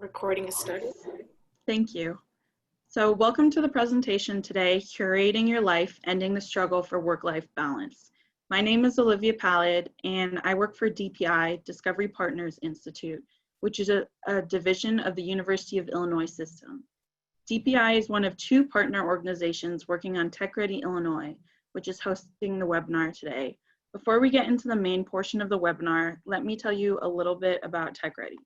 Recording is started. Thank you. So welcome to the presentation today, Curating Your Life, Ending the Struggle for Work-Life Balance. My name is Olivia Pallid, and I work for DPI, Discovery Partners Institute, which is a division of the University of Illinois system. DPI is one of two partner organizations working on TechReady Illinois, which is hosting the webinar today. Before we get into the main portion of the webinar, let me tell you a little bit about TechReady.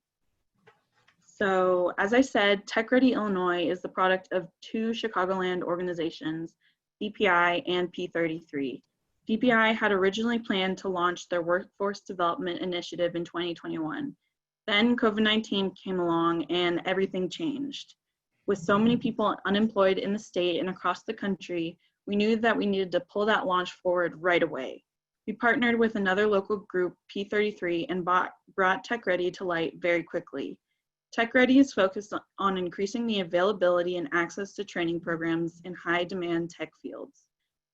So as I said, TechReady Illinois is the product of two Chicagoland organizations, DPI and P33. DPI had originally planned to launch their workforce development initiative in 2021. Then COVID-19 came along and everything changed. With so many people unemployed in the state and across the country, we knew that we needed to pull that launch forward right away. We partnered with another local group, P33, and brought TechReady to light very quickly. TechReady is focused on increasing the availability and access to training programs in high-demand tech fields.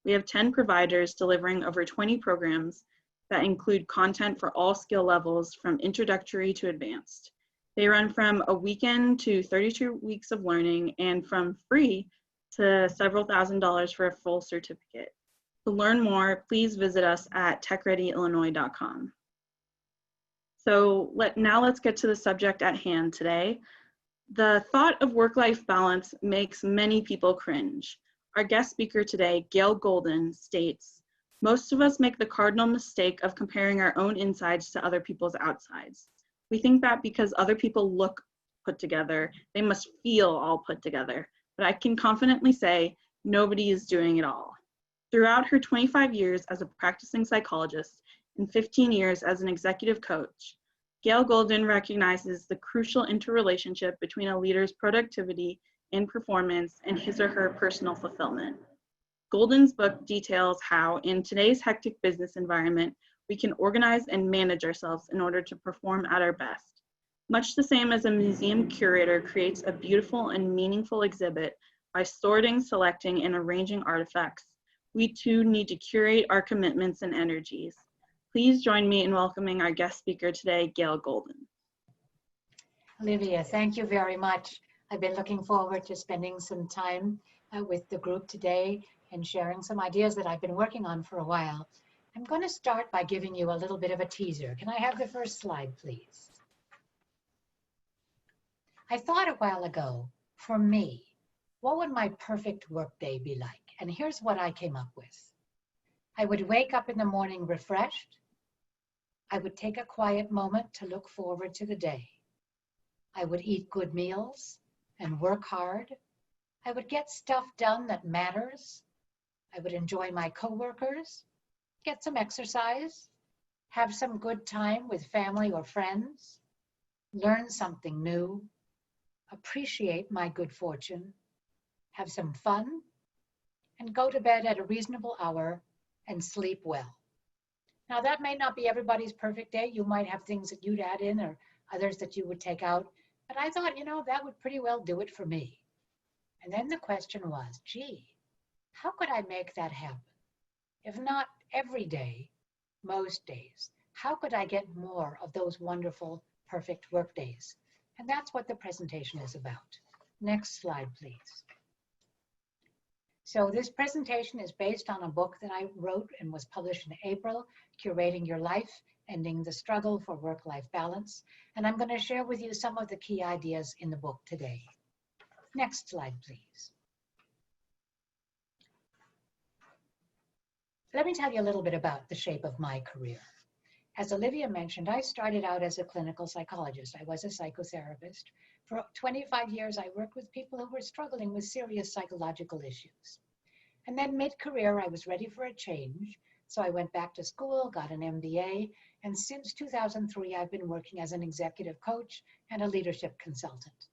We have 10 providers delivering over 20 programs that include content for all skill levels from introductory to advanced. They run from a weekend to 32 weeks of learning and from free to several $1,000s for a full certificate. To learn more, please visit us at techreadyillinois.com. So now let's get to the subject at hand today. The thought of work-life balance makes many people cringe. Our guest speaker today, Gail Golden, states, "Most of us make the cardinal mistake of comparing our own insides to other people's outsides. We think that because other people look put together, they must feel all put together. But I can confidently say nobody is doing it all." Throughout her 25 years as a practicing psychologist, and 15 years as an executive coach, Gail Golden recognizes the crucial interrelationship between a leader's productivity and performance and his or her personal fulfillment. Golden's book details how, in today's hectic business environment, we can organize and manage ourselves in order to perform at our best. Much the same as a museum curator creates a beautiful and meaningful exhibit by sorting, selecting, and arranging artifacts, we too need to curate our commitments and energies. Please join me in welcoming our guest speaker today, Gail Golden. Olivia, thank you very much. I've been looking forward to spending some time with the group today and sharing some ideas that I've been working on for a while. I'm going to start by giving you a little bit of a teaser. Can I have the first slide, please? I thought a while ago, for me, what would my perfect workday be like? And here's what I came up with. I would wake up in the morning refreshed. I would take a quiet moment to look forward to the day. I would eat good meals and work hard. I would get stuff done that matters. I would enjoy my coworkers, get some exercise, have some good time with family or friends, learn something new, appreciate my good fortune, have some fun, and go to bed at a reasonable hour and sleep well. Now, that may not be everybody's perfect day. You might have things that you'd add in or others that you would take out. But I thought, that would pretty well do it for me. And then the question was, gee, how could I make that happen? If not every day, most days, how could I get more of those wonderful, perfect work days? And that's what the presentation is about. Next slide, please. So this presentation is based on a book that I wrote and was published in April, Curating Your Life, Ending the Struggle for Work-Life Balance. And I'm going to share with you some of the key ideas in the book today. Next slide, please. Let me tell you a little bit about the shape of my career. As Olivia mentioned, I started out as a clinical psychologist. I was a psychotherapist. For 25 years, I worked with people who were struggling with serious psychological issues. And then mid-career, I was ready for a change. So I went back to school, got an MBA, and since 2003, I've been working as an executive coach and a leadership consultant.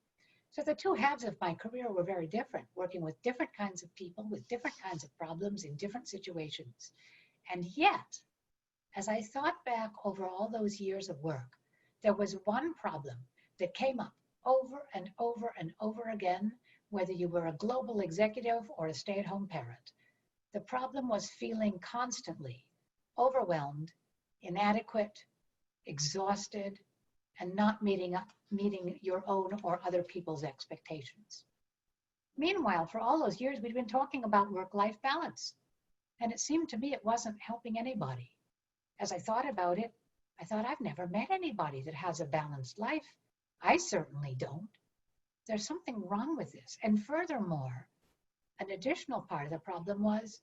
So the two halves of my career were very different, working with different kinds of people, with different kinds of problems in different situations. And yet, as I thought back over all those years of work, there was one problem that came up over and over and over again, whether you were a global executive or a stay-at-home parent. The problem was feeling constantly overwhelmed, inadequate, exhausted, and not meeting your own or other people's expectations. Meanwhile, for all those years, we'd been talking about work-life balance, and it seemed to me it wasn't helping anybody. As I thought about it, I thought, I've never met anybody that has a balanced life. I certainly don't. There's something wrong with this. And furthermore, an additional part of the problem was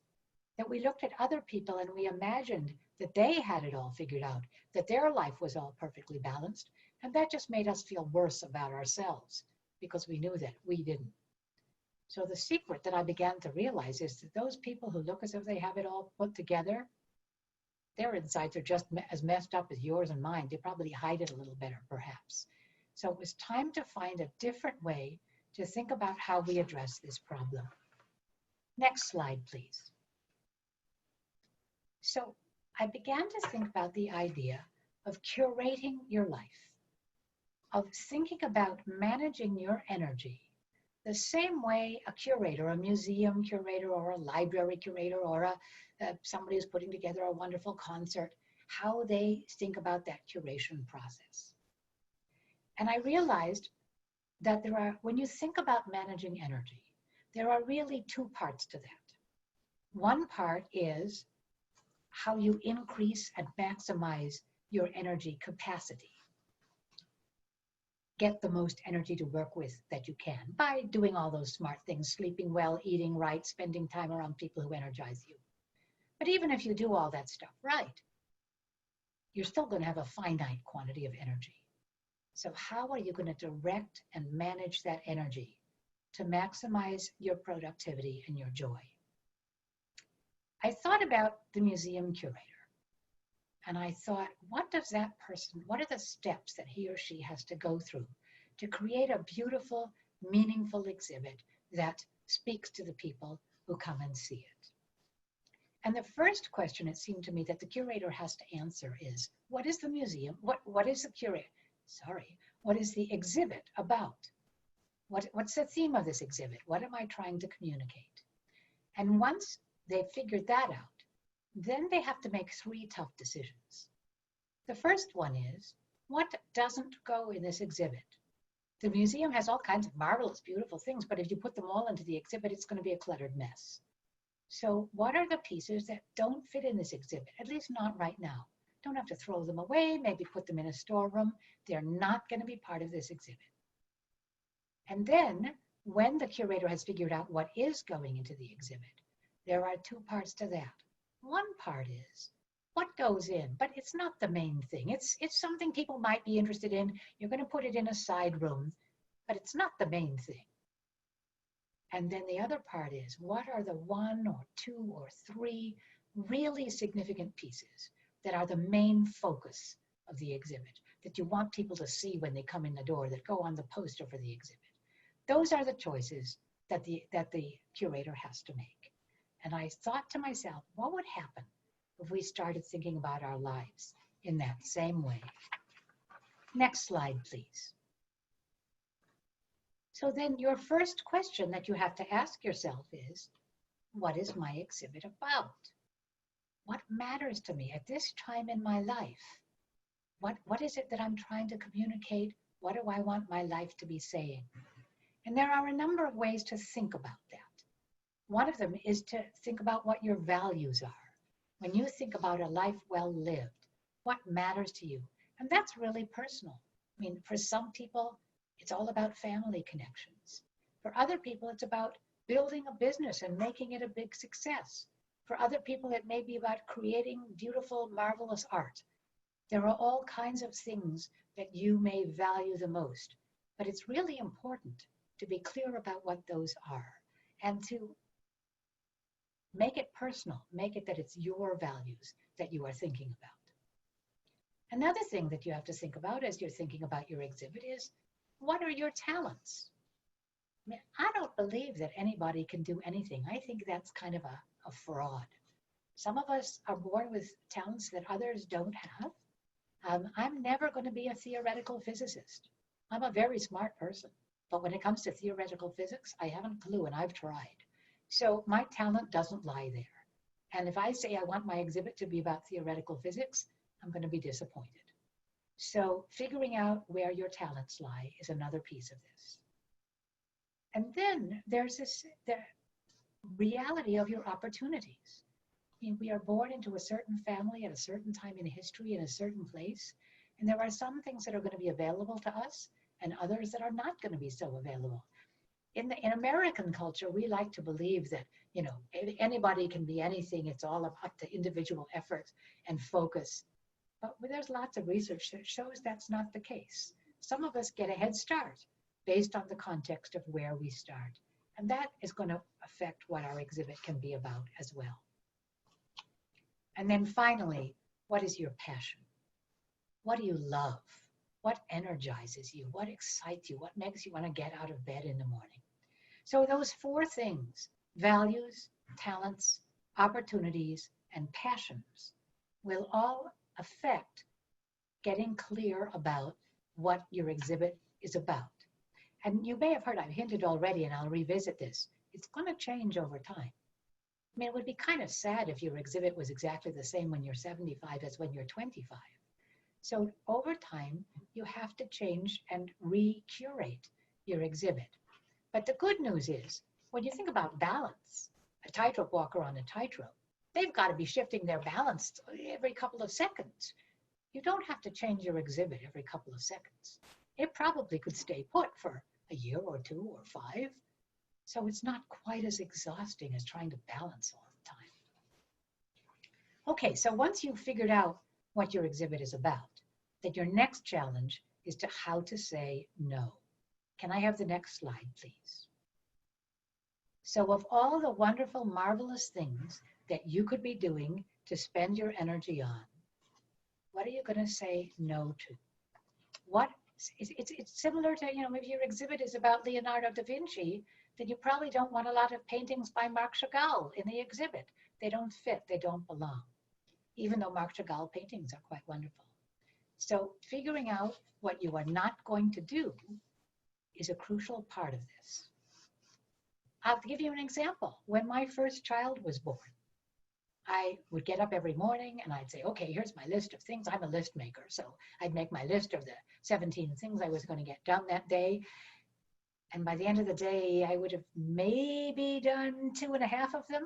that we looked at other people and we imagined that they had it all figured out, that their life was all perfectly balanced, and that just made us feel worse about ourselves because we knew that we didn't. So the secret that I began to realize is that those people who look as if they have it all put together, their insides are just as messed up as yours and mine. They probably hide it a little better, perhaps. So it was time to find a different way to think about how we address this problem. Next slide, please. So I began to think about the idea of curating your life, of thinking about managing your energy the same way a curator, a museum curator or a library curator or somebody who's putting together a wonderful concert, how they think about that curation process. And I realized that when you think about managing energy, there are really two parts to that. One part is how you increase and maximize your energy capacity. Get the most energy to work with that you can by doing all those smart things, sleeping well, eating right, spending time around people who energize you. But even if you do all that stuff right, you're still going to have a finite quantity of energy. So how are you going to direct and manage that energy to maximize your productivity and your joy? I thought about the museum curator, and I thought, what are the steps that he or she has to go through to create a beautiful, meaningful exhibit that speaks to the people who come and see it? And the first question, it seemed to me, that the curator has to answer is, what is the museum? What is the curator? What is the exhibit about? What's the theme of this exhibit? What am I trying to communicate? And once they've figured that out, then they have to make three tough decisions. The first one is, what doesn't go in this exhibit? The museum has all kinds of marvelous, beautiful things, but if you put them all into the exhibit, it's going to be a cluttered mess. So what are the pieces that don't fit in this exhibit? At least not right now. Don't have to throw them away, maybe put them in a storeroom. They're not going to be part of this exhibit. And then, when the curator has figured out what is going into the exhibit, there are two parts to that. One part is what goes in, but it's not the main thing. It's something people might be interested in. You're going to put it in a side room, but it's not the main thing. And then the other part is, what are the one or two or three really significant pieces that are the main focus of the exhibit, that you want people to see when they come in the door, that go on the poster for the exhibit? Those are the choices that the curator has to make. And I thought to myself, what would happen if we started thinking about our lives in that same way? Next slide, please. So then your first question that you have to ask yourself is, what is my exhibit about? What matters to me at this time in my life? What is it that I'm trying to communicate? What do I want my life to be saying? And there are a number of ways to think about that. One of them is to think about what your values are. When you think about a life well lived, what matters to you? And that's really personal. I mean, for some people, it's all about family connections. For other people, it's about building a business and making it a big success. For other people, it may be about creating beautiful, marvelous art. There are all kinds of things that you may value the most, but it's really important to be clear about what those are and to make it personal, make it that it's your values that you are thinking about. Another thing that you have to think about as you're thinking about your exhibit is, what are your talents? I mean, I don't believe that anybody can do anything. I think that's kind of a fraud. Some of us are born with talents that others don't have. I'm never going to be a theoretical physicist. I'm a very smart person, but when it comes to theoretical physics, I haven't a clue, and I've tried. So my talent doesn't lie there. And if I say I want my exhibit to be about theoretical physics, I'm going to be disappointed. So figuring out where your talents lie is another piece of this. And then there's the reality of your opportunities. I mean, we are born into a certain family at a certain time in history in a certain place, and there are some things that are going to be available to us and others that are not going to be so available. In American culture, we like to believe that, anybody can be anything. It's all up to individual effort and focus. But there's lots of research that shows that's not the case. Some of us get a head start based on the context of where we start. And that is going to affect what our exhibit can be about as well. And then finally, what is your passion? What do you love? What energizes you? What excites you? What makes you want to get out of bed in the morning? So those 4 things, values, talents, opportunities, and passions, will all affect getting clear about what your exhibit is about. And you may have heard, I've hinted already, and I'll revisit this, it's going to change over time. I mean, it would be kind of sad if your exhibit was exactly the same when you're 75 as when you're 25. So over time, you have to change and re-curate your exhibit. But the good news is, when you think about balance, a tightrope walker on a tightrope, they've got to be shifting their balance every couple of seconds. You don't have to change your exhibit every couple of seconds. It probably could stay put for a year or 2 or 5. So it's not quite as exhausting as trying to balance all the time. Okay, so once you've figured out what your exhibit is about, then your next challenge is to how to say no. Can I have the next slide, please? So of all the wonderful, marvelous things that you could be doing to spend your energy on, what are you going to say no to? It's similar to, if your exhibit is about Leonardo da Vinci, then you probably don't want a lot of paintings by Marc Chagall in the exhibit. They don't fit, they don't belong, even though Marc Chagall paintings are quite wonderful. So figuring out what you are not going to do is a crucial part of this. I'll give you an example. When my first child was born, I would get up every morning and I'd say, okay, here's my list of things. I'm a list maker. So I'd make my list of the 17 things I was going to get done that day. And by the end of the day, I would have maybe done 2.5 of them.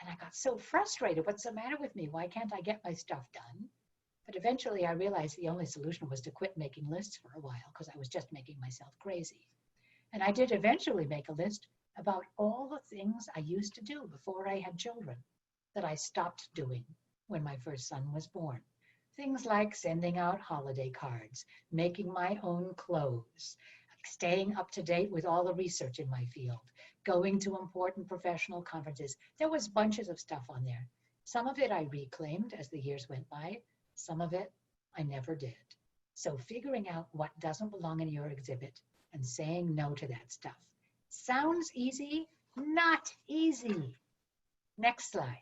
And I got so frustrated. What's the matter with me? Why can't I get my stuff done? But eventually I realized the only solution was to quit making lists for a while because I was just making myself crazy. And I did eventually make a list about all the things I used to do before I had children that I stopped doing when my first son was born. Things like sending out holiday cards, making my own clothes, staying up to date with all the research in my field, going to important professional conferences. There was bunches of stuff on there. Some of it I reclaimed as the years went by. Some of it I never did. So figuring out what doesn't belong in your exhibit and saying no to that stuff. Sounds easy? Not easy. Next slide.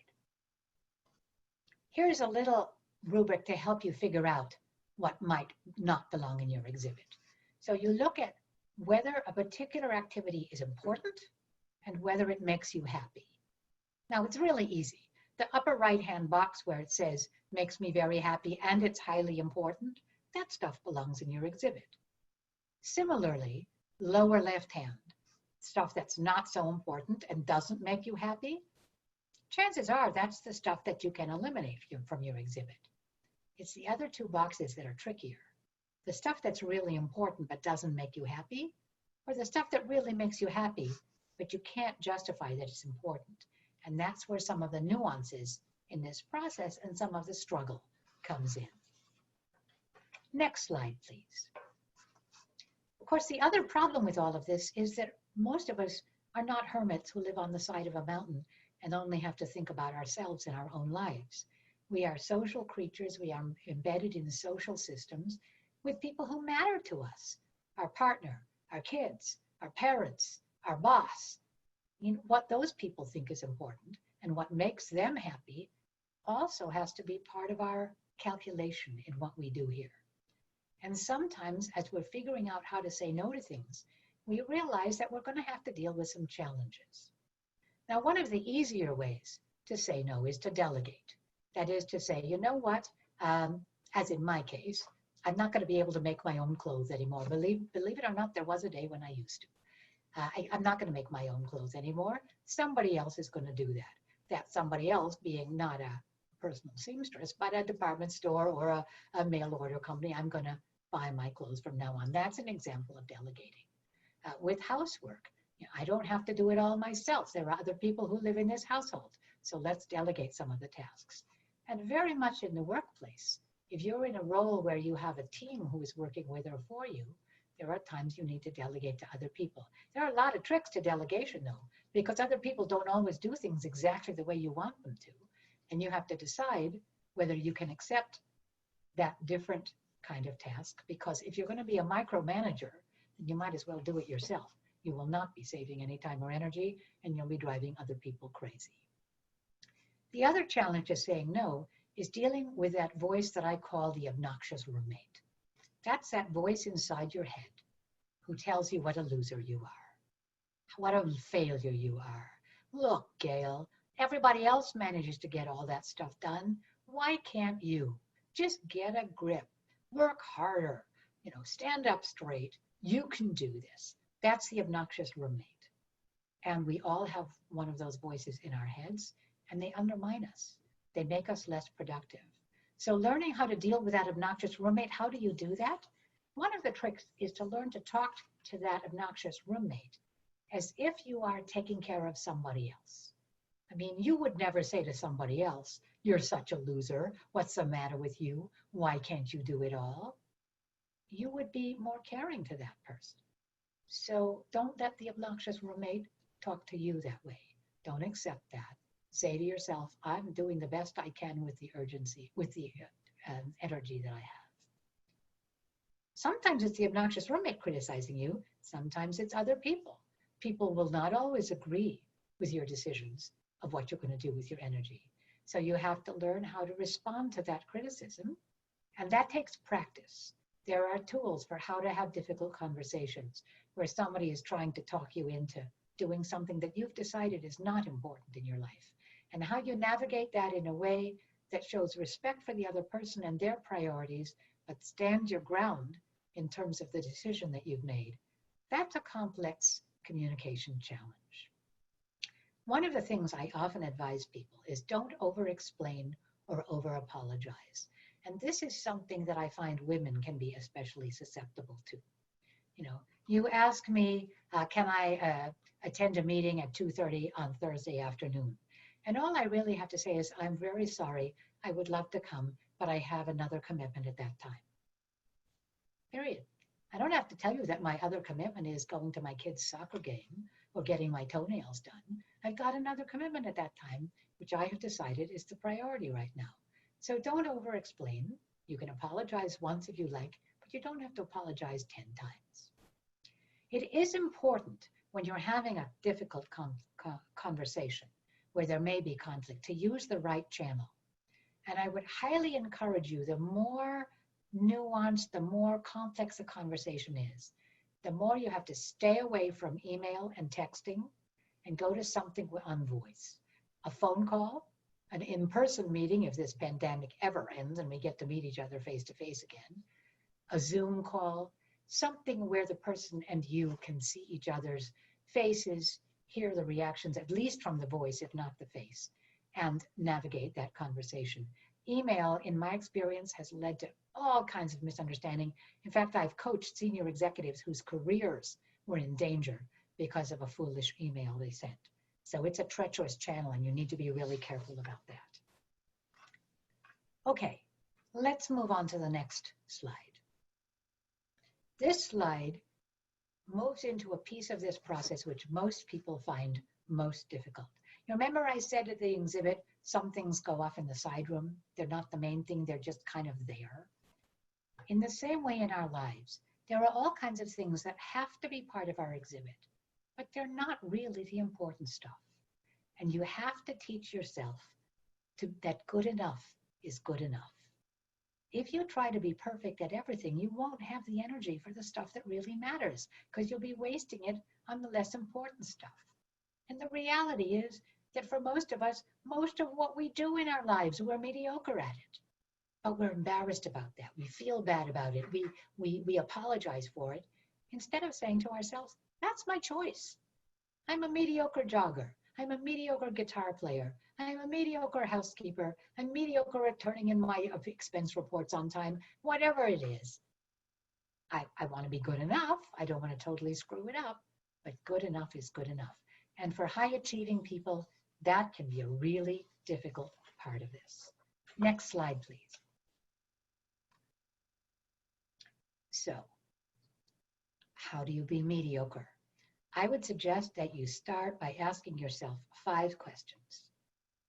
Here's a little rubric to help you figure out what might not belong in your exhibit. So you look at whether a particular activity is important and whether it makes you happy. Now, it's really easy. The upper right-hand box where it says, makes me very happy and it's highly important, that stuff belongs in your exhibit. Similarly, lower left-hand, stuff that's not so important and doesn't make you happy, chances are that's the stuff that you can eliminate from your exhibit. It's the other 2 boxes that are trickier. The stuff that's really important but doesn't make you happy, or the stuff that really makes you happy, but you can't justify that it's important. And that's where some of the nuances in this process and some of the struggle comes in. Next slide, please. Of course, the other problem with all of this is that most of us are not hermits who live on the side of a mountain and only have to think about ourselves and our own lives. We are social creatures. We are embedded in social systems with people who matter to us, our partner, our kids, our parents, our boss. What those people think is important and what makes them happy also has to be part of our calculation in what we do here. And sometimes as we're figuring out how to say no to things, we realize that we're going to have to deal with some challenges. Now, one of the easier ways to say no is to delegate. That is to say, you know what, as in my case, I'm not going to be able to make my own clothes anymore. Believe it or not, there was a day when I used to. I'm not going to make my own clothes anymore. Somebody else is going to do that. That somebody else being not a personal seamstress, but a department store or a mail order company. I'm going to buy my clothes from now on. That's an example of delegating. With housework, I don't have to do it all myself. There are other people who live in this household. So let's delegate some of the tasks. And very much in the workplace, if you're in a role where you have a team who is working with or for you, there are times you need to delegate to other people. There are a lot of tricks to delegation, though, because other people don't always do things exactly the way you want them to. And you have to decide whether you can accept that different kind of task, because if you're going to be a micromanager, then you might as well do it yourself. You will not be saving any time or energy, and you'll be driving other people crazy. The other challenge of saying no is dealing with that voice that I call the obnoxious roommate. That's that voice inside your head who tells you what a loser you are, what a failure you are. Look, Gail, everybody else manages to get all that stuff done. Why can't you? Just get a grip, work harder, stand up straight. You can do this. That's the obnoxious roommate. And we all have one of those voices in our heads, and they undermine us. They make us less productive. So learning how to deal with that obnoxious roommate, how do you do that? One of the tricks is to learn to talk to that obnoxious roommate as if you are taking care of somebody else. I mean, you would never say to somebody else, "You're such a loser. What's the matter with you? Why can't you do it all?" You would be more caring to that person. So don't let the obnoxious roommate talk to you that way. Don't accept that. Say to yourself, "I'm doing the best I can with the urgency, with the energy that I have." Sometimes it's the obnoxious roommate criticizing you. Sometimes it's other people. People will not always agree with your decisions of what you're going to do with your energy. So you have to learn how to respond to that criticism. And that takes practice. There are tools for how to have difficult conversations where somebody is trying to talk you into doing something that you've decided is not important in your life. And how you navigate that in a way that shows respect for the other person and their priorities, but stand your ground in terms of the decision that you've made. That's a complex communication challenge. One of the things I often advise people is don't over-explain or over-apologize. And this is something that I find women can be especially susceptible to. You ask me, can I attend a meeting at 2:30 on Thursday afternoon? And all I really have to say is, "I'm very sorry. I would love to come, but I have another commitment at that time." Period. I don't have to tell you that my other commitment is going to my kid's soccer game or getting my toenails done. I've got another commitment at that time, which I have decided is the priority right now. So don't over-explain. You can apologize once if you like, but you don't have to apologize 10 times. It is important when you're having a difficult conversation where there may be conflict to use the right channel. And I would highly encourage you, the more nuanced, the more complex a conversation is, the more you have to stay away from email and texting and go to something on voice. A phone call, an in-person meeting if this pandemic ever ends and we get to meet each other face to face again, a Zoom call, something where the person and you can see each other's faces, hear the reactions, at least from the voice, if not the face, and navigate that conversation. Email, in my experience, has led to all kinds of misunderstanding. In fact, I've coached senior executives whose careers were in danger because of a foolish email they sent. So it's a treacherous channel, and you need to be really careful about that. Okay, let's move on to the next slide. This slide moves into a piece of this process which most people find most difficult. You remember I said at the exhibit, some things go off in the side room. They're not the main thing, they're just kind of there. In the same way in our lives, there are all kinds of things that have to be part of our exhibit, but they're not really the important stuff. And you have to teach yourself that good enough is good enough. If you try to be perfect at everything, you won't have the energy for the stuff that really matters because you'll be wasting it on the less important stuff. And the reality is that for most of us, most of what we do in our lives, we're mediocre at it. but we're embarrassed about that. We feel bad about it. We apologize for it instead of saying to ourselves, that's my choice. I'm a mediocre jogger. I'm a mediocre guitar player. I'm a mediocre housekeeper. I'm mediocre at turning in my expense reports on time, whatever it is. I want to be good enough. I don't want to totally screw it up, but good enough is good enough. And for high achieving people, that can be a really difficult part of this. Next slide, please. So, how do you be mediocre? I would suggest that you start by asking yourself 5 questions.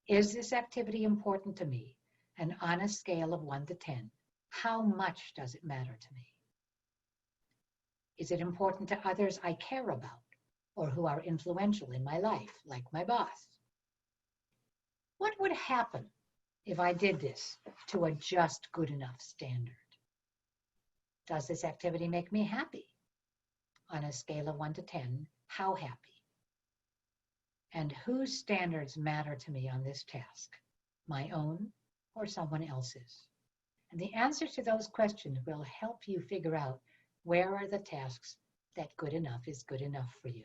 Is this activity important to me? And on a scale of 1 to 10, how much does it matter to me? Is it important to others I care about or who are influential in my life, like my boss? What would happen if I did this to a just good enough standard? Does this activity make me happy? On a scale of 1 to 10, how happy? And whose standards matter to me on this task? My own or someone else's? And the answers to those questions will help you figure out where are the tasks that good enough is good enough for you.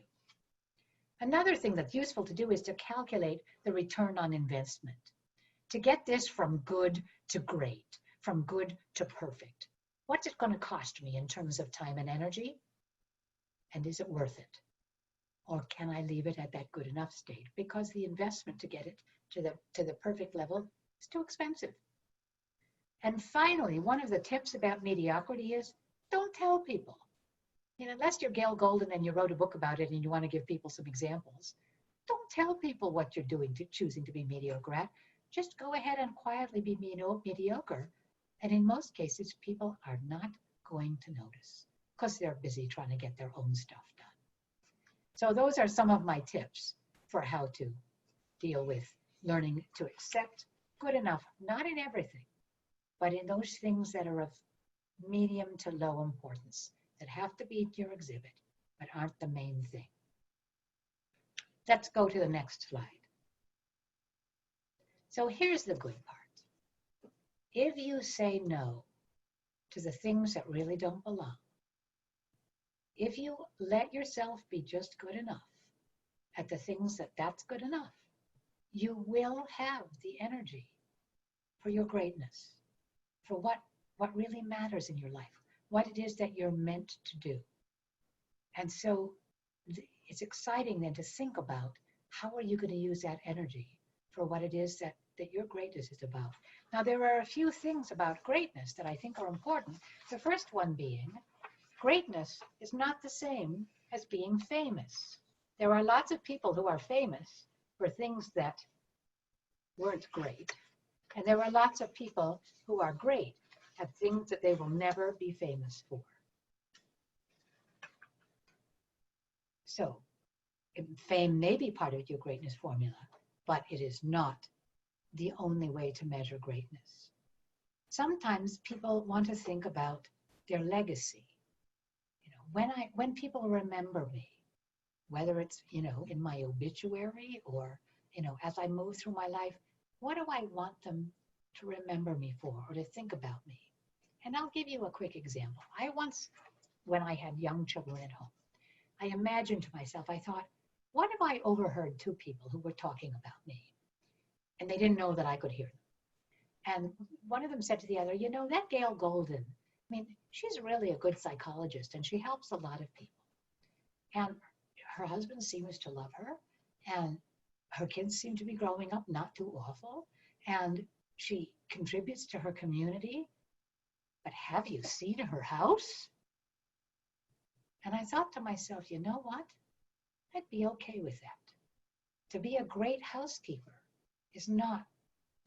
Another thing that's useful to do is to calculate the return on investment. To get this from good to great, from good to perfect. What's it going to cost me in terms of time and energy? And is it worth it? Or can I leave it at that good enough state? Because the investment to get it to the perfect level is too expensive. And finally, one of the tips about mediocrity is don't tell people. Unless you're Gail Golden and you wrote a book about it and you want to give people some examples, don't tell people what you're doing choosing to be mediocre at. Just go ahead and quietly be mediocre. And in most cases, people are not going to notice because they're busy trying to get their own stuff done. So those are some of my tips for how to deal with learning to accept good enough, not in everything, but in those things that are of medium to low importance, that have to be your exhibit, but aren't the main thing. Let's go to the next slide. So here's the good part. If you say no to the things that really don't belong, if you let yourself be just good enough at the things that's good enough, you will have the energy for your greatness, for what really matters in your life, what it is that you're meant to do. And so it's exciting then to think about how are you going to use that energy for what it is that your greatness is about. Now, there are a few things about greatness that I think are important. The first one being, greatness is not the same as being famous. There are lots of people who are famous for things that weren't great. And there are lots of people who are great at things that they will never be famous for. So, fame may be part of your greatness formula, but it is not the only way to measure greatness. Sometimes people want to think about their legacy. When people remember me, whether it's, in my obituary or, as I move through my life, what do I want them to remember me for or to think about me? And I'll give you a quick example. I once, when I had young children at home, I imagined to myself, I thought, what if I overheard 2 people who were talking about me? And they didn't know that I could hear them. And one of them said to the other, that Gail Golden, she's really a good psychologist and she helps a lot of people. And her husband seems to love her and her kids seem to be growing up not too awful. And she contributes to her community. But have you seen her house? And I thought to myself, you know what? I'd be okay with that. To be a great housekeeper is not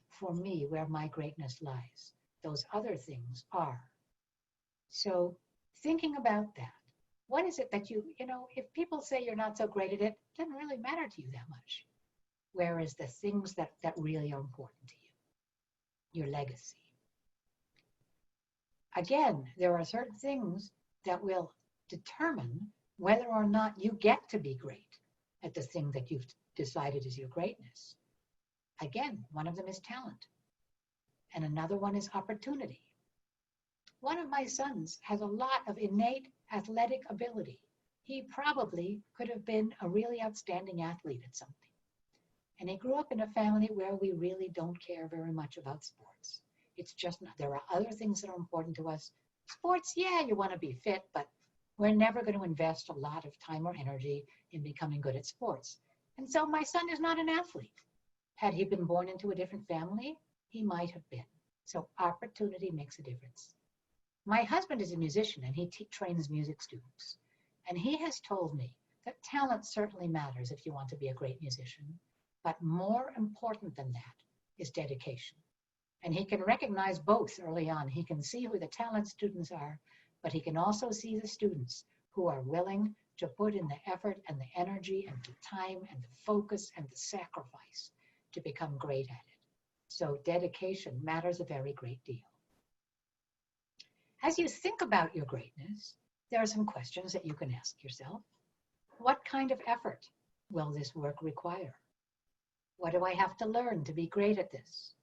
for me where my greatness lies. Those other things are. So thinking about that, what is it that if people say you're not so great at it, it doesn't really matter to you that much. Whereas the things that really are important to you, your legacy. Again, there are certain things that will determine whether or not you get to be great at the thing that you've decided is your greatness. Again, one of them is talent. and another one is opportunity. One of my sons has a lot of innate athletic ability. He probably could have been a really outstanding athlete at something. And he grew up in a family where we really don't care very much about sports. It's just not, there are other things that are important to us. Sports, yeah, you want to be fit, but we're never going to invest a lot of time or energy in becoming good at sports. And so my son is not an athlete. Had he been born into a different family, he might have been. So opportunity makes a difference. My husband is a musician, and he trains music students. And he has told me that talent certainly matters if you want to be a great musician, but more important than that is dedication. And he can recognize both early on. He can see who the talent students are, but he can also see the students who are willing to put in the effort and the energy and the time and the focus and the sacrifice to become great at it. So dedication matters a very great deal. As you think about your greatness, there are some questions that you can ask yourself. What kind of effort will this work require? What do I have to learn to be great at this?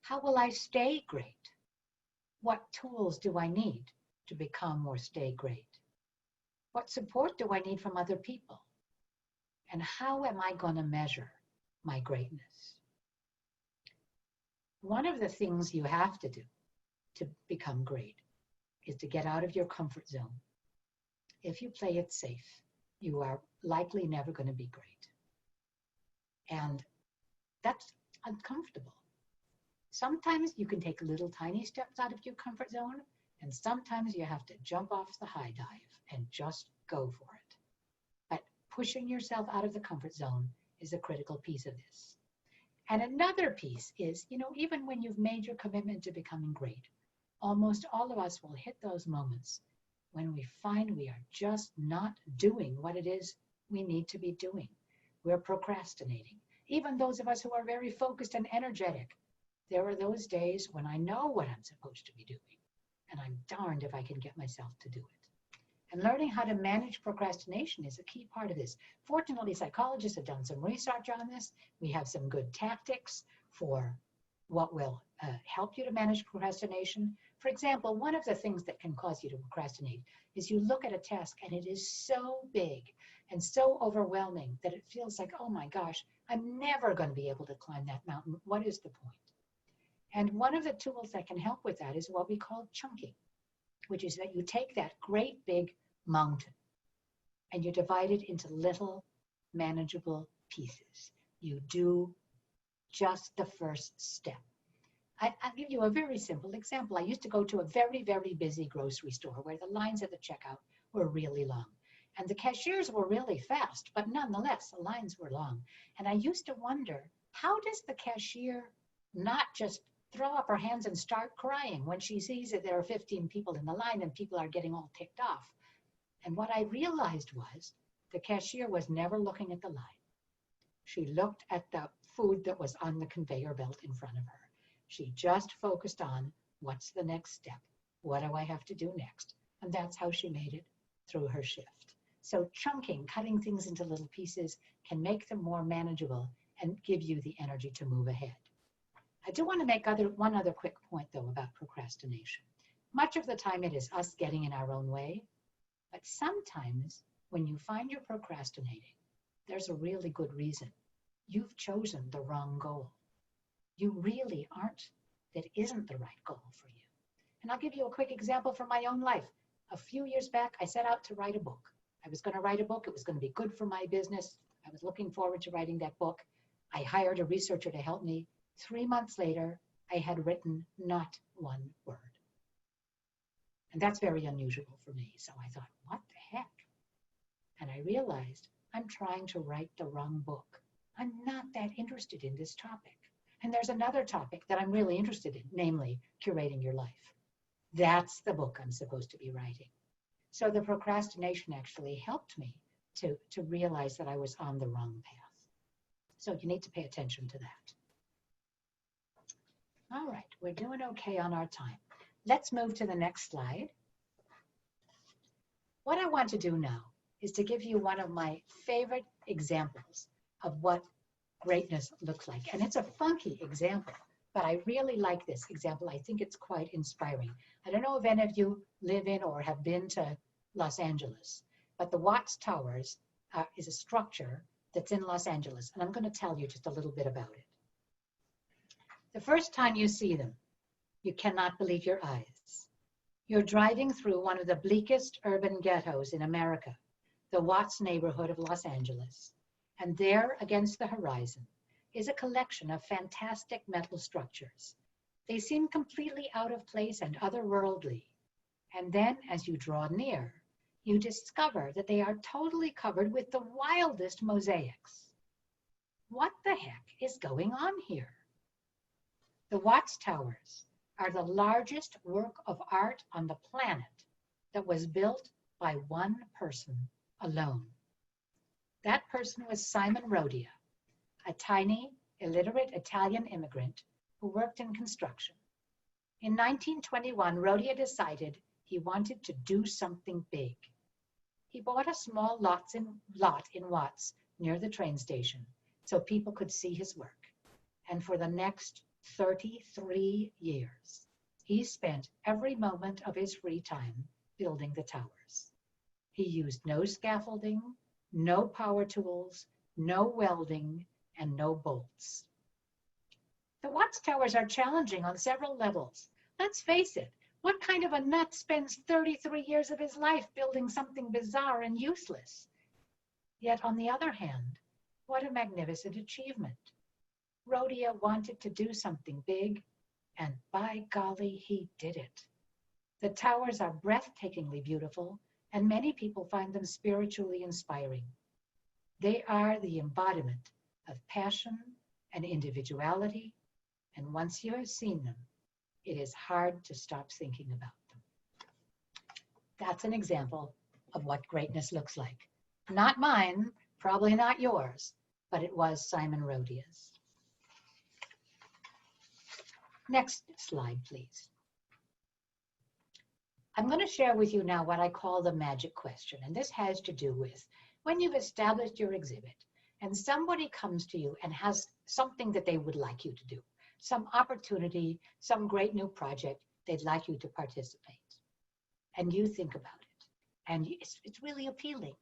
How will I stay great? What tools do I need to become or stay great? What support do I need from other people? And how am I going to measure my greatness? One of the things you have to do to become great is to get out of your comfort zone. If you play it safe, you are likely never going to be great. And that's uncomfortable. Sometimes you can take little tiny steps out of your comfort zone, and sometimes you have to jump off the high dive and just go for it. But pushing yourself out of the comfort zone is a critical piece of this. And another piece is, even when you've made your commitment to becoming great, almost all of us will hit those moments when we find we are just not doing what it is we need to be doing. We're procrastinating. Even those of us who are very focused and energetic, there are those days when I know what I'm supposed to be doing, and I'm darned if I can get myself to do it. And learning how to manage procrastination is a key part of this. Fortunately, psychologists have done some research on this. We have some good tactics for what will help you to manage procrastination. For example, one of the things that can cause you to procrastinate is you look at a task and it is so big and so overwhelming that it feels like, oh my gosh, I'm never going to be able to climb that mountain. What is the point? And one of the tools that can help with that is what we call chunking, which is that you take that great big mountain and you divide it into little manageable pieces. You do just the first step. I'll give you a very simple example. I used to go to a very, very busy grocery store where the lines at the checkout were really long. And the cashiers were really fast, but nonetheless, the lines were long. And I used to wonder, how does the cashier not just throw up her hands and start crying when she sees that there are 15 people in the line and people are getting all ticked off? And what I realized was the cashier was never looking at the line. She looked at the food that was on the conveyor belt in front of her. She just focused on, what's the next step? What do I have to do next? And that's how she made it through her shift. So chunking, cutting things into little pieces, can make them more manageable and give you the energy to move ahead. I do want to make one other quick point, though, about procrastination. Much of the time it is us getting in our own way, but sometimes when you find you're procrastinating, there's a really good reason. You've chosen the wrong goal. You really aren't. That isn't the right goal for you. And I'll give you a quick example from my own life. A few years back, I set out to write a book. I was going to write a book. It was going to be good for my business. I was looking forward to writing that book. I hired a researcher to help me. 3 months later, I had written not one word. And that's very unusual for me. So I thought, what the heck? And I realized I'm trying to write the wrong book. I'm not that interested in this topic. And there's another topic that I'm really interested in, namely curating your life. That's the book I'm supposed to be writing. So the procrastination actually helped me to realize that I was on the wrong path. So you need to pay attention to that. All right, we're doing okay on our time. Let's move to the next slide. What I want to do now is to give you one of my favorite examples of what greatness looks like. And it's a funky example, But I really like this example. I think it's quite inspiring. I don't know if any of you live in or have been to Los Angeles, but the Watts Towers is a structure that's in Los Angeles, and I'm going to tell you just a little bit about it. The first time you see them, you cannot believe your eyes. You're driving through one of the bleakest urban ghettos in America, the Watts neighborhood of Los Angeles, and there against the horizon is a collection of fantastic metal structures. They seem completely out of place and otherworldly. And then as you draw near, you discover that they are totally covered with the wildest mosaics. What the heck is going on here? The Watts Towers are the largest work of art on the planet that was built by one person alone. That person was Simon Rodia, a tiny, illiterate Italian immigrant who worked in construction. In 1921, Rodia decided he wanted to do something big. He bought a small lot in Watts near the train station so people could see his work. And for the next 33 years, he spent every moment of his free time building the towers. He used no scaffolding, no power tools, no welding, and no bolts. The Watts Towers are challenging on several levels. Let's face it, what kind of a nut spends 33 years of his life building something bizarre and useless? Yet on the other hand, what a magnificent achievement. Rodia wanted to do something big, and by golly, he did it. The towers are breathtakingly beautiful, and many people find them spiritually inspiring. They are the embodiment of passion and individuality, and once you have seen them, it is hard to stop thinking about them. That's an example of what greatness looks like. Not mine, probably not yours, but it was Simon Rodia's. Next slide, please. I'm going to share with you now what I call the magic question, and this has to do with when you've established your exhibit and somebody comes to you and has something that they would like you to do, some opportunity, some great new project they'd like you to participate. And you think about it, and it's really appealing,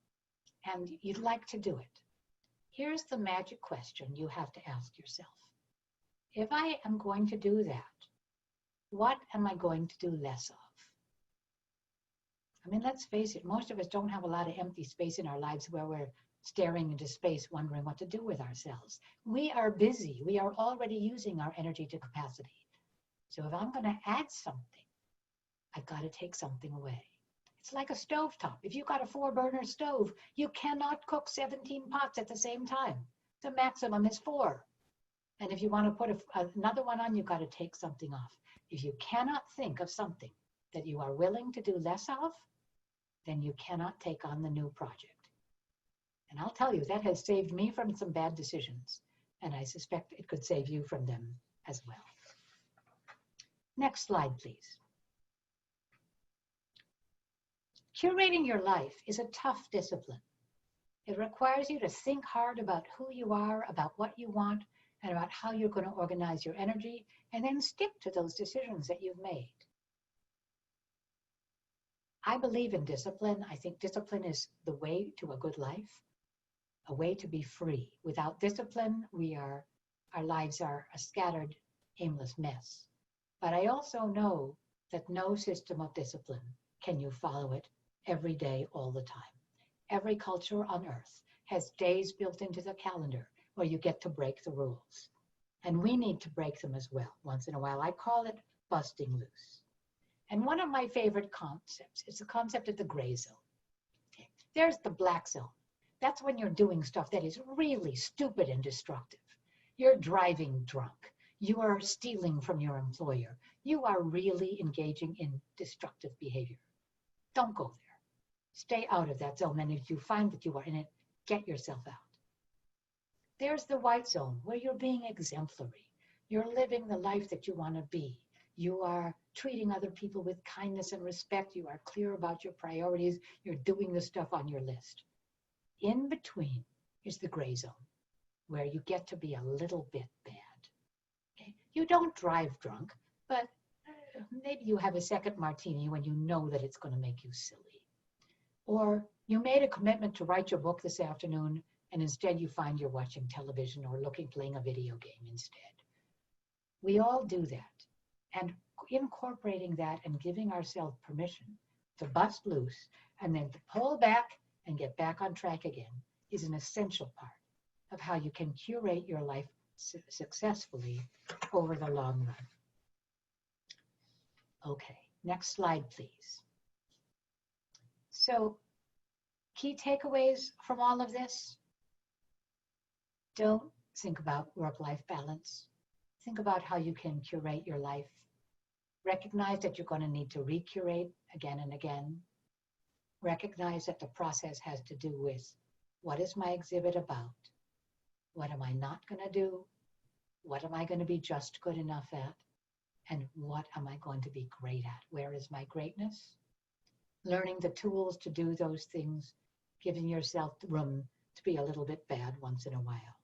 and you'd like to do it. Here's the magic question you have to ask yourself. If I am going to do that, what am I going to do less of? I mean, let's face it, most of us don't have a lot of empty space in our lives where we're staring into space, wondering what to do with ourselves. We are busy. We are already using our energy to capacity. So if I'm going to add something, I've got to take something away. It's like a stovetop. If you've got a 4-burner stove, you cannot cook 17 pots at the same time. The maximum is 4. And if you want to put another one on, you've got to take something off. If you cannot think of something that you are willing to do less of, then you cannot take on the new project. And I'll tell you, that has saved me from some bad decisions, and I suspect it could save you from them as well. Next slide, please. Curating your life is a tough discipline. It requires you to think hard about who you are, about what you want, and about how you're going to organize your energy, and then stick to those decisions that you've made. I believe in discipline. I think discipline is the way to a good life, a way to be free. Without discipline, our lives are a scattered, aimless mess. But I also know that no system of discipline can you follow it every day, all the time. Every culture on earth has days built into the calendar where you get to break the rules. And we need to break them as well once in a while. I call it busting loose. And one of my favorite concepts is the concept of the gray zone. Okay. There's the black zone. That's when you're doing stuff that is really stupid and destructive. You're driving drunk. You are stealing from your employer. You are really engaging in destructive behavior. Don't go there. Stay out of that zone. And if you find that you are in it, get yourself out. There's the white zone where you're being exemplary. You're living the life that you want to be. You are treating other people with kindness and respect. You are clear about your priorities. You're doing the stuff on your list. In between is the gray zone, where you get to be a little bit bad. You don't drive drunk, but maybe you have a second martini when you know that it's going to make you silly. Or you made a commitment to write your book this afternoon, and instead you find you're watching television or playing a video game instead. We all do that. And incorporating that and giving ourselves permission to bust loose and then to pull back and get back on track again is an essential part of how you can curate your life successfully over the long run. Okay, next slide, please. So, key takeaways from all of this: don't think about work-life balance. Think about how you can curate your life. Recognize that you're going to need to recurate again and again. Recognize that the process has to do with, what is my exhibit about? What am I not going to do? What am I going to be just good enough at? And what am I going to be great at? Where is my greatness? Learning the tools to do those things, giving yourself room to be a little bit bad once in a while.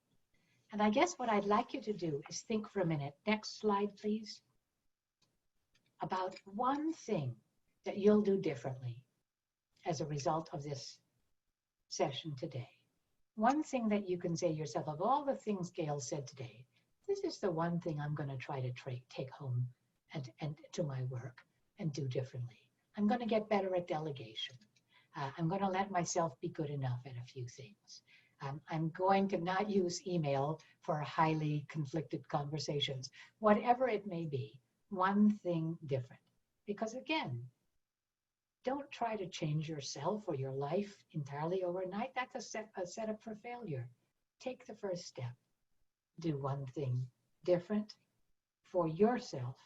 And I guess what I'd like you to do is think for a minute, next slide please, about one thing that you'll do differently as a result of this session today. One thing that you can say to yourself, of all the things Gail said today, this is the one thing I'm going to try to take home and to my work and do differently. I'm going to get better at delegation. I'm going to let myself be good enough at a few things. I'm going to not use email for highly conflicted conversations, whatever it may be, one thing different. Because again, don't try to change yourself or your life entirely overnight. That's a setup for failure. Take the first step. Do one thing different for yourself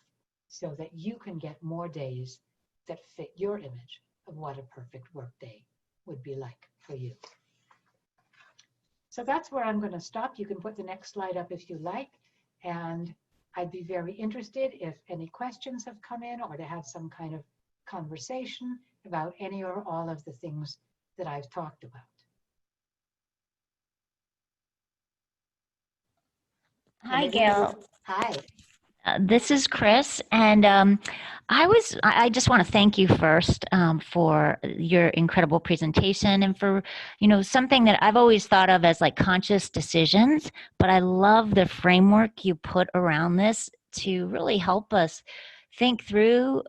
so that you can get more days that fit your image of what a perfect workday would be like for you. So that's where I'm going to stop. You can put the next slide up if you like. And I'd be very interested if any questions have come in or to have some kind of conversation about any or all of the things that I've talked about. Hi, Gail. Hi. This is Chris, and I just want to thank you first for your incredible presentation and for, something that I've always thought of as like conscious decisions, but I love the framework you put around this to really help us think through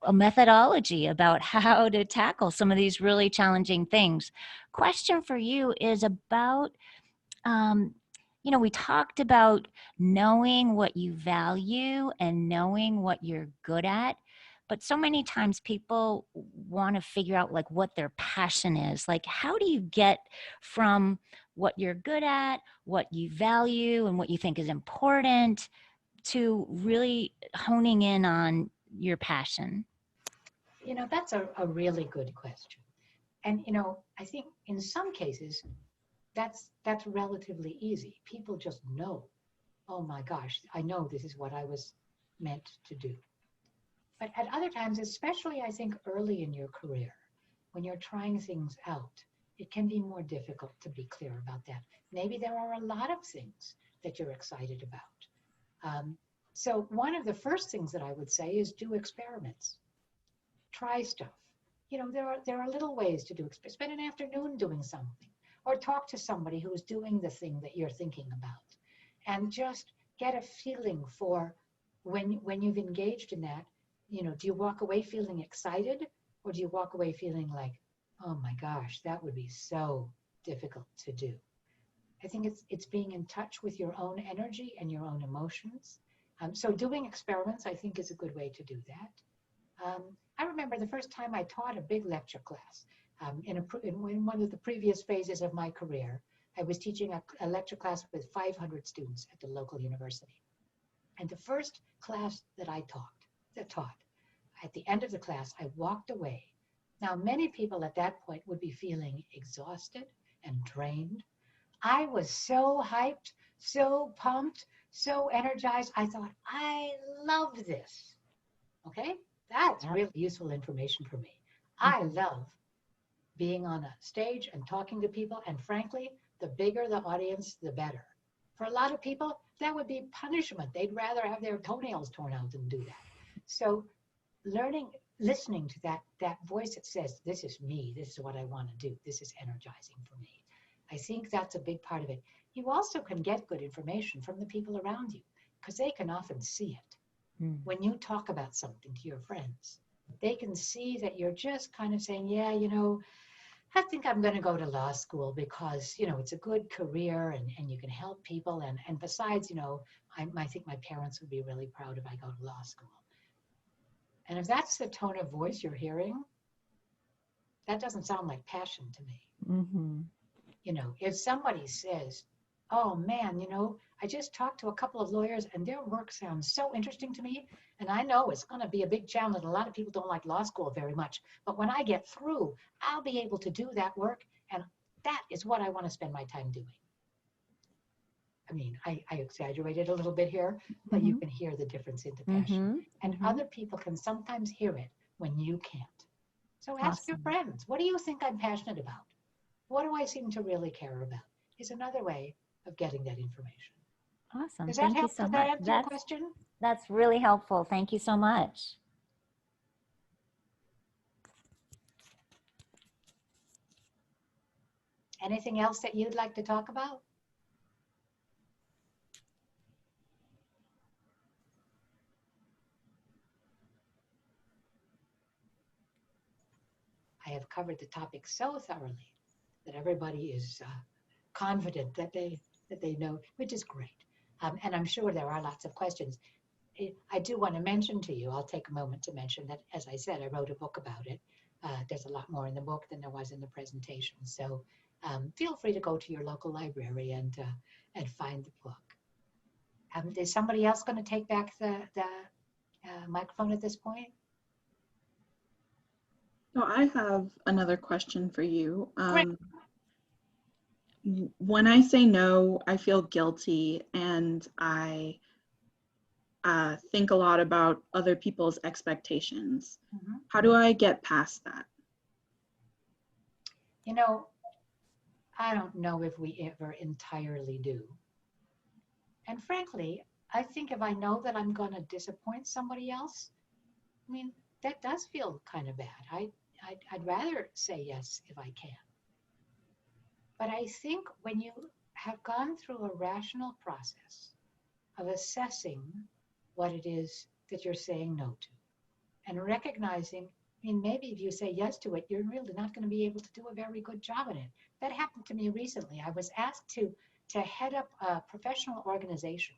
a methodology about how to tackle some of these really challenging things. Question for you is about, we talked about knowing what you value and knowing what you're good at, but so many times people want to figure out like what their passion is. Like, how do you get from what you're good at, what you value, and what you think is important to really honing in on your passion? That's a really good question. And, I think in some cases, that's relatively easy. People just know, oh my gosh, I know this is what I was meant to do. But at other times, especially I think early in your career, when you're trying things out, it can be more difficult to be clear about that. Maybe there are a lot of things that you're excited about. So one of the first things that I would say is do experiments. Try stuff. There are little ways to do experiments. Spend an afternoon doing something, or talk to somebody who is doing the thing that you're thinking about, and just get a feeling for when you've engaged in that. Do you walk away feeling excited, or do you walk away feeling like, oh my gosh, that would be so difficult to do? I think it's being in touch with your own energy and your own emotions. So doing experiments, I think, is a good way to do that. I remember the first time I taught a big lecture class. In one of the previous phases of my career, I was teaching a lecture class with 500 students at the local university. And the first class that I taught, at the end of the class, I walked away. Now, many people at that point would be feeling exhausted and drained. I was so hyped, so pumped, so energized. I thought, I love this. Okay? That's really useful information for me. I love being on a stage and talking to people. And frankly, the bigger the audience, the better. For a lot of people, that would be punishment. They'd rather have their toenails torn out than do that. So listening to that voice that says, this is me, this is what I want to do, this is energizing for me. I think that's a big part of it. You also can get good information from the people around you because they can often see it. Mm. When you talk about something to your friends, they can see that you're just kind of saying, yeah, you know, I think I'm going to go to law school because, you know, it's a good career and you can help people. And besides, you know, I think my parents would be really proud if I go to law school. And if that's the tone of voice you're hearing, that doesn't sound like passion to me. Mm-hmm. You know, if somebody says, oh man, you know, I just talked to a couple of lawyers and their work sounds so interesting to me. And I know it's going to be a big challenge. A lot of people don't like law school very much. But when I get through, I'll be able to do that work. And that is what I want to spend my time doing. I mean, I exaggerated a little bit here, but you can hear the difference in the passion. And other people can sometimes hear it when you can't. So ask your friends, what do you think I'm passionate about? What do I seem to really care about? Is another way of getting that information. Awesome. Does that Thank you help? so Does much. that answer your question? That's really helpful. Thank you so much. Anything else that you'd like to talk about? I have covered the topic so thoroughly that everybody is confident that they know, which is great. And I'm sure there are lots of questions. I do want to mention to you, I'll take a moment to mention that, as I said, I wrote a book about it. There's a lot more in the book than there was in the presentation. So feel free to go to your local library and find the book. Is somebody else going to take back the microphone at this point? So I have another question for you. When I say no, I feel guilty, and I think a lot about other people's expectations. How do I get past that? You know, I don't know if we ever entirely do. And frankly, I think if I know that I'm going to disappoint somebody else, I mean, that does feel kind of bad. I'd rather say yes if I can. But I think when you have gone through a rational process of assessing what it is that you're saying no to and recognizing, I mean, maybe if you say yes to it, you're really not going to be able to do a very good job in it. That happened to me recently. I was asked to head up a professional organization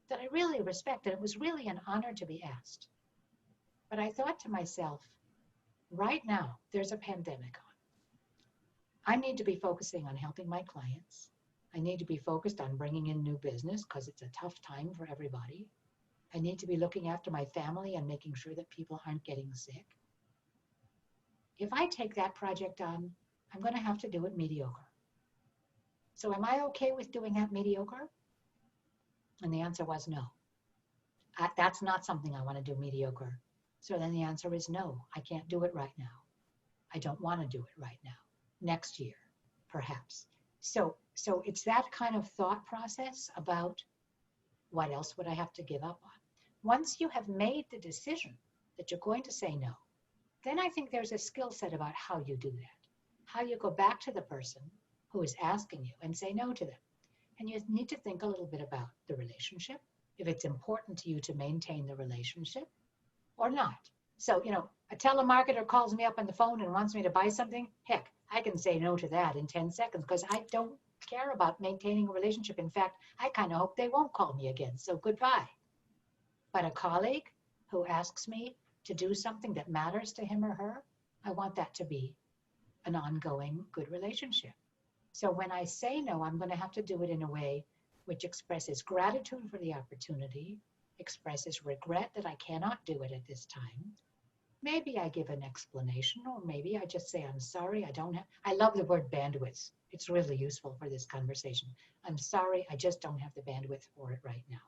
that I really respect, and it was really an honor to be asked. But I thought to myself, right now, there's a pandemic on. I need to be focusing on helping my clients. I need to be focused on bringing in new business because it's a tough time for everybody. I need to be looking after my family and making sure that people aren't getting sick. If I take that project on, I'm going to have to do it mediocre. So am I okay with doing that mediocre? And the answer was no. That's not something I want to do mediocre. So then the answer is no, I can't do it right now. I don't want to do it right now. Next year, perhaps. So it's that kind of thought process about what else would I have to give up on. Once you have made the decision that you're going to say no, then I think there's a skill set about how you do that. How you go back to the person who is asking you and say no to them. And you need to think a little bit about the relationship, if it's important to you to maintain the relationship or not. So, you know, a telemarketer calls me up on the phone and wants me to buy something. Heck, I can say no to that in 10 seconds because I don't care about maintaining a relationship. In fact, I kind of hope they won't call me again. So goodbye. But a colleague who asks me to do something that matters to him or her, I want that to be an ongoing good relationship. So when I say no, I'm going to have to do it in a way which expresses gratitude for the opportunity, expresses regret that I cannot do it at this time. Maybe I give an explanation, or maybe I just say, I'm sorry, I love the word bandwidth. It's really useful for this conversation. I'm sorry, I just don't have the bandwidth for it right now.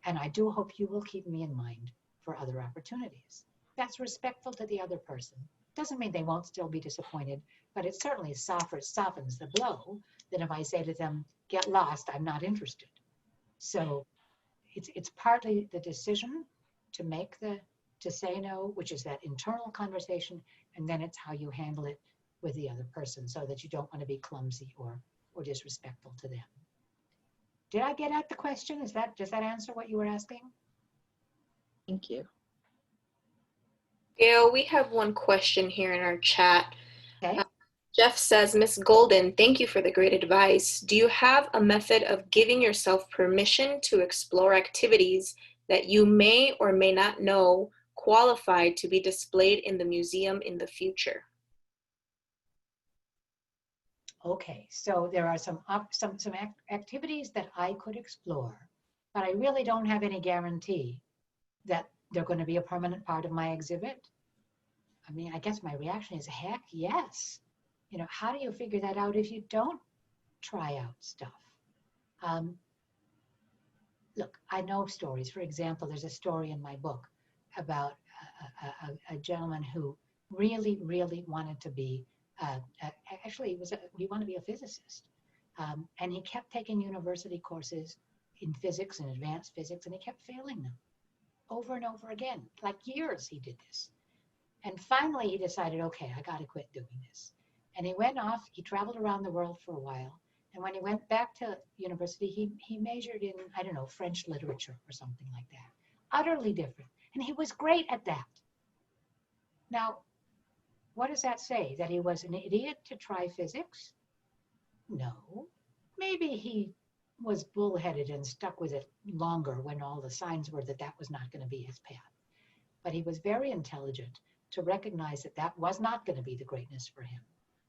And I do hope you will keep me in mind for other opportunities. That's respectful to the other person. Doesn't mean they won't still be disappointed, but it certainly softens the blow than if I say to them, get lost, I'm not interested. So it's partly the decision to make to say no, which is that internal conversation, and then it's how you handle it with the other person so that you don't want to be clumsy or disrespectful to them. Did I get at the question? Does that answer what you were asking? Thank you. Gail, we have one question here in our chat. Okay. Jeff says, Miss Golden, thank you for the great advice. Do you have a method of giving yourself permission to explore activities that you may or may not know qualified to be displayed in the museum in the future? Okay, so there are some activities that I could explore, but I really don't have any guarantee that they're going to be a permanent part of my exhibit. I mean, I guess my reaction is, heck yes. You know, how do you figure that out if you don't try out stuff? Look, I know stories. For example, there's a story in my book about a gentleman who really, really wanted to be, actually, he wanted to be a physicist. And he kept taking university courses in physics and advanced physics, and he kept failing them over and over again. Like years he did this. And finally he decided, okay, I got to quit doing this. And he went off, he traveled around the world for a while. And when he went back to university, he majored in, I don't know, French literature or something like that. Utterly different. And he was great at that. Now, what does that say? That he was an idiot to try physics? No. Maybe he was bullheaded and stuck with it longer when all the signs were that that was not going to be his path. But he was very intelligent to recognize that that was not going to be the greatness for him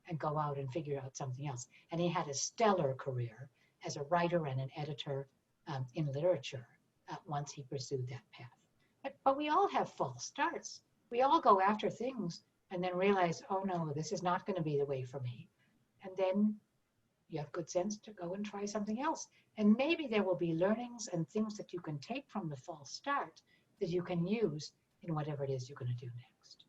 and go out and figure out something else. And he had a stellar career as a writer and an editor in literature once he pursued that path. But we all have false starts. We all go after things and then realize, oh no, this is not going to be the way for me. And then you have good sense to go and try something else. And maybe there will be learnings and things that you can take from the false start that you can use in whatever it is you're going to do next.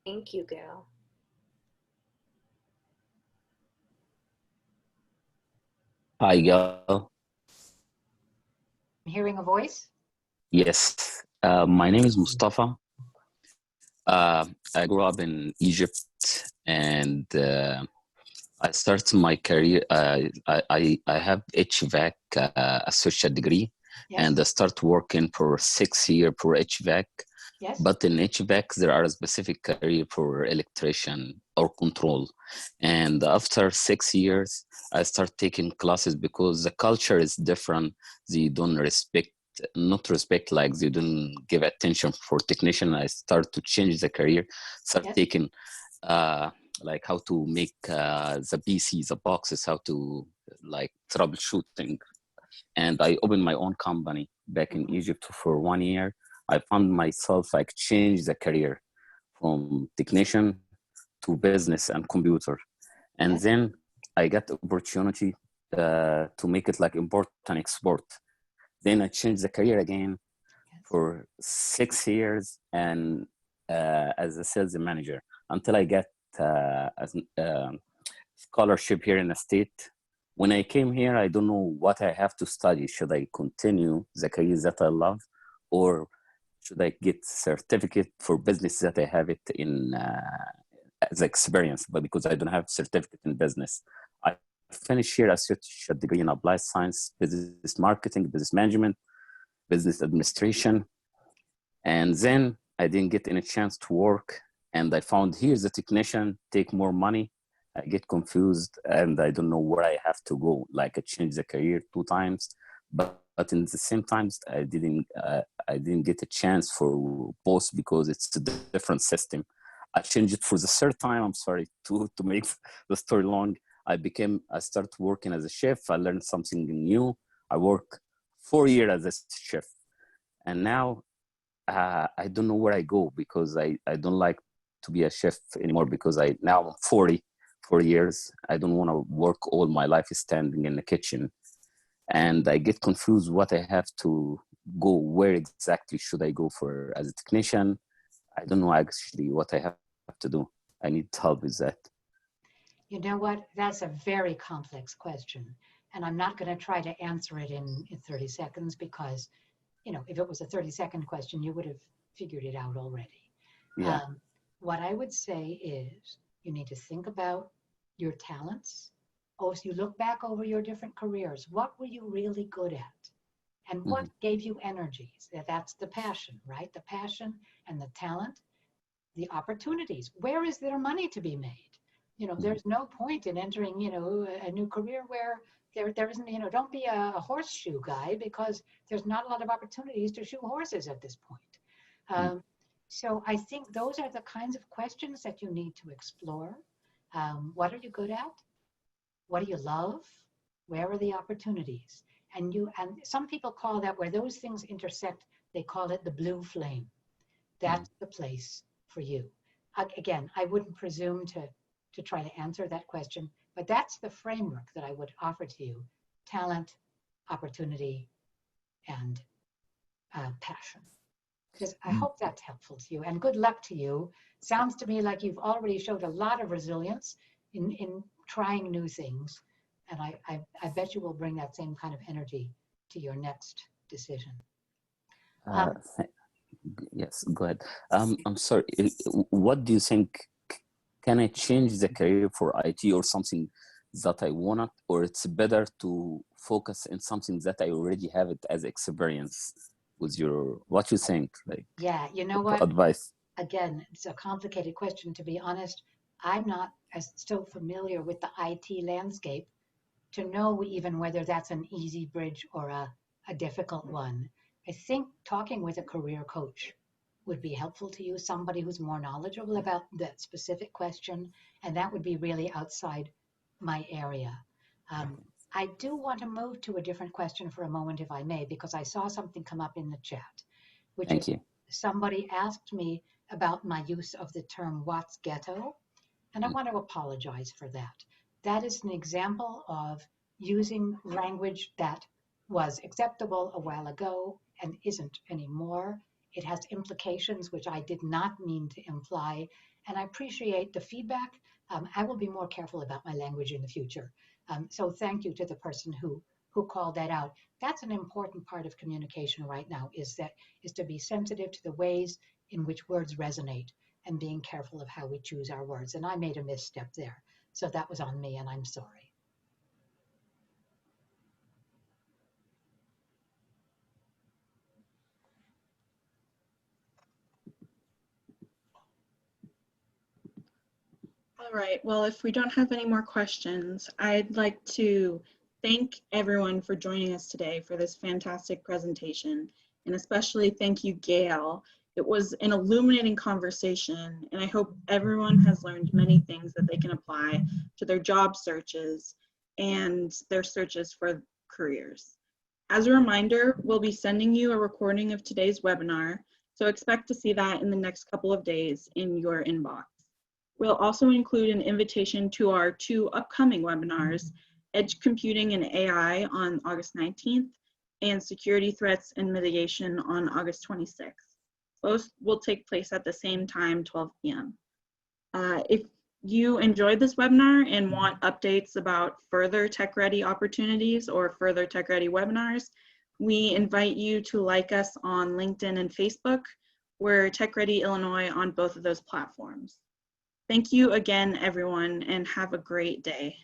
Thank you, Gail. Hi, Gail. I'm hearing a voice. Yes, my name is Mustafa. I grew up in Egypt, and I started my career. I have HVAC associate degree, Yes. and I start working for 6 years for HVAC. Yes. But in HVAC, there are a specific career for electrician or control. And after 6 years, I start taking classes because the culture is different. They don't not respect, like they don't give attention for technician. I start to change the career, start Yes. taking like how to make the PCs, the boxes, how to like troubleshooting. And I opened my own company back in Egypt for 1 year. I found myself like change the career from technician to business and computer. And Yes. then I got the opportunity to make it like import and export. Then I changed the career again for 6 years and as a sales manager until I got a scholarship here in the state. When I came here, I don't know what I have to study. Should I continue the career that I love, or should I get certificate for business that I have it in as experience? But because I don't have certificate in business, I finished here a associate degree in applied science, business marketing, business management, business administration. And then I didn't get any chance to work. And I found here's a technician, take more money. I get confused and I don't know where I have to go. Like I changed the career 2 times, but in the same times I didn't get a chance for both because it's a different system. I changed it for the 3rd time. I'm sorry to make the story long. I started working as a chef. I learned something new. I work 4 years as a chef, and now I don't know where I go because I don't like to be a chef anymore because now I'm 44 years. I don't want to work all my life standing in the kitchen, and I get confused what I have to go. Where exactly should I go for as a technician? I don't know actually what I have have to do? I need help with that. You know what? That's a very complex question. And I'm not going to try to answer it in 30 seconds because, you know, if it was a 30-second question, you would have figured it out already. Yeah. What I would say is you need to think about your talents. Oh, if you look back over your different careers, what were you really good at? And what gave you energies? That's the passion, right? The passion and the talent, the opportunities. Where is there money to be made? You know, there's no point in entering, you know, a new career where there isn't, you know, don't be a horseshoe guy because there's not a lot of opportunities to shoe horses at this point. So I think those are the kinds of questions that you need to explore. What are you good at? What do you love? Where are the opportunities? And some people call that, where those things intersect, they call it the blue flame. That's the place for you. Again, I wouldn't presume to try to answer that question, but that's the framework that I would offer to you: talent, opportunity, and passion. Because I hope that's helpful to you, and good luck to you. Sounds to me like you've already showed a lot of resilience in trying new things. And I bet you will bring that same kind of energy to your next decision. Yes, go ahead. I'm sorry. What do you think? Can I change the career for IT or something that I want, or it's better to focus in something that I already have it as experience? With your, what you think? Like, yeah, you know what? Advice. Again, it's a complicated question, to be honest. I'm not as still familiar with the IT landscape to know even whether that's an easy bridge or a difficult one. I think talking with a career coach would be helpful to you, somebody who's more knowledgeable about that specific question, and that would be really outside my area. I do want to move to a different question for a moment, if I may, because I saw something come up in the chat, which Thank is you. somebody asked me about my use of the term "Watts ghetto," and I want to apologize for that. That is an example of using language that was acceptable a while ago and isn't anymore. It has implications which I did not mean to imply, and I appreciate the feedback. I will be more careful about my language in the future. So thank you to the person who called that out. That's an important part of communication right now, is to be sensitive to the ways in which words resonate and being careful of how we choose our words. And I made a misstep there. So that was on me, and I'm sorry. All right, well, if we don't have any more questions, I'd like to thank everyone for joining us today for this fantastic presentation, and especially thank you, Gail. It was an illuminating conversation, and I hope everyone has learned many things that they can apply to their job searches and their searches for careers. As a reminder, we'll be sending you a recording of today's webinar, so expect to see that in the next couple of days in your inbox. We'll also include an invitation to our 2 upcoming webinars, Edge Computing and AI on August 19th, and Security Threats and Mitigation on August 26th. Both will take place at the same time, 12 p.m. If you enjoyed this webinar and want updates about further TechReady opportunities or further TechReady webinars, we invite you to like us on LinkedIn and Facebook. We're TechReady Illinois on both of those platforms. Thank you again, everyone, and have a great day.